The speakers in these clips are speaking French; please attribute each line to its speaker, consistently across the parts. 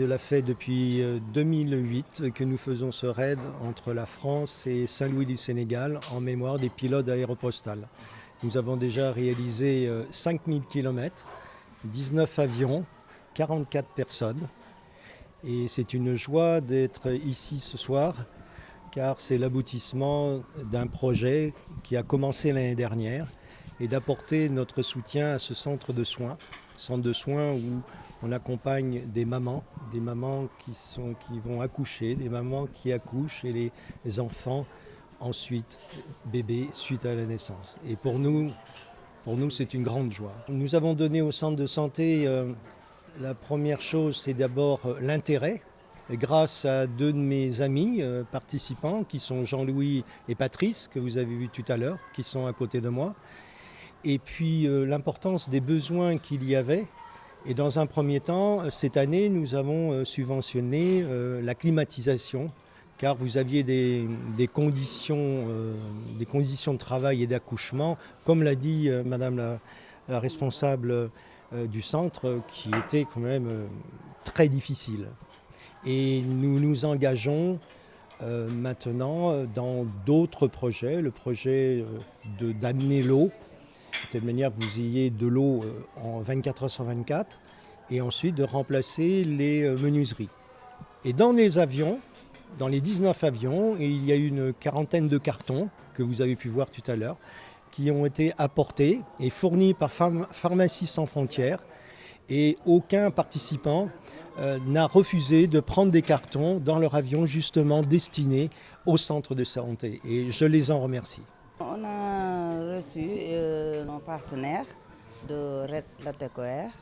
Speaker 1: Cela fait depuis 2008 que nous faisons ce raid entre la France et Saint-Louis du Sénégal en mémoire des pilotes aéropostales. Nous avons déjà réalisé 5000 km, 19 avions, 44 personnes. Et c'est une joie d'être ici ce soir car c'est l'aboutissement d'un projet qui a commencé l'année dernière et d'apporter notre soutien à ce centre de soins où on accompagne des mamans qui vont accoucher, des mamans qui accouchent et les enfants ensuite, bébés, suite à la naissance. Et pour nous, c'est une grande joie. Nous avons donné au centre de santé, la première chose, c'est d'abord l'intérêt, grâce à deux de mes amis participants, qui sont Jean-Louis et Patrice, que vous avez vus tout à l'heure, qui sont à côté de moi. Et puis l'importance des besoins qu'il y avait. Et dans un premier temps, cette année, nous avons subventionné la climatisation, car vous aviez des conditions de travail et d'accouchement, comme l'a dit Madame la responsable du centre, qui étaient quand même très difficiles. Et nous nous engageons maintenant dans d'autres projets, le projet d'amener l'eau, de telle manière que vous ayez de l'eau en 24 heures sur 24, et ensuite de remplacer les menuiseries. Et dans les avions, dans les 19 avions, il y a une quarantaine de cartons que vous avez pu voir tout à l'heure, qui ont été apportés et fournis par Pharmacie sans frontières. Et aucun participant n'a refusé de prendre des cartons dans leur avion justement destinés au centre de santé. Et je les en remercie.
Speaker 2: On a reçu nos partenaires de Red Latécoère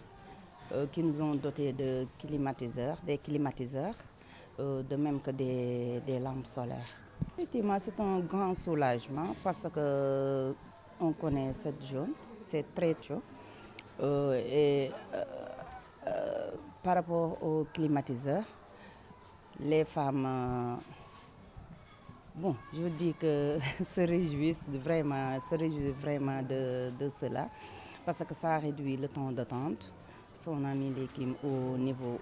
Speaker 2: qui nous ont dotés de climatiseurs, des climatiseurs, de même que des lampes solaires. Effectivement, c'est un grand soulagement parce qu'on connaît cette zone, c'est très chaud. Par rapport aux climatiseurs, les femmes, je dis que se réjouissent vraiment de cela, parce que ça réduit le temps d'attente. On a mis les clims au niveau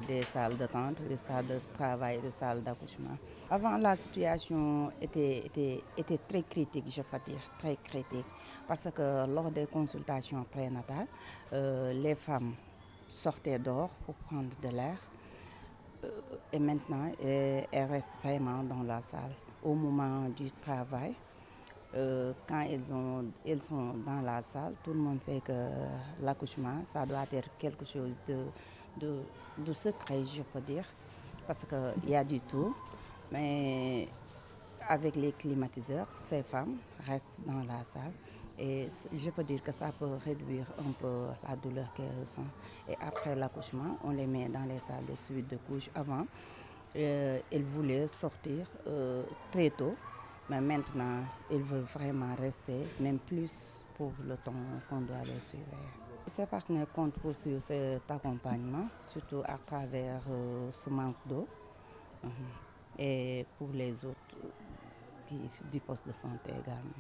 Speaker 2: des salles d'attente, des salles de travail, des salles d'accouchement. Avant, la situation était très critique, je peux dire, très critique, parce que lors des consultations prénatales, les femmes sortaient dehors pour prendre de l'air. Et maintenant, elles restent vraiment dans la salle. Au moment du travail, quand elles sont dans la salle, tout le monde sait que l'accouchement, ça doit être quelque chose de secret, je peux dire, parce qu'il y a du tout. Mais avec les climatiseurs, ces femmes restent dans la salle. Et je peux dire que ça peut réduire un peu la douleur qu'elles ressentent. Et après l'accouchement, on les met dans les salles de suite de couche. Avant, elles voulaient sortir très tôt, mais maintenant, elles veulent vraiment rester, même plus pour le temps qu'on doit les suivre. Ces partenaires comptent poursuivre cet accompagnement, surtout à travers ce manque d'eau, et pour les autres du poste de santé également.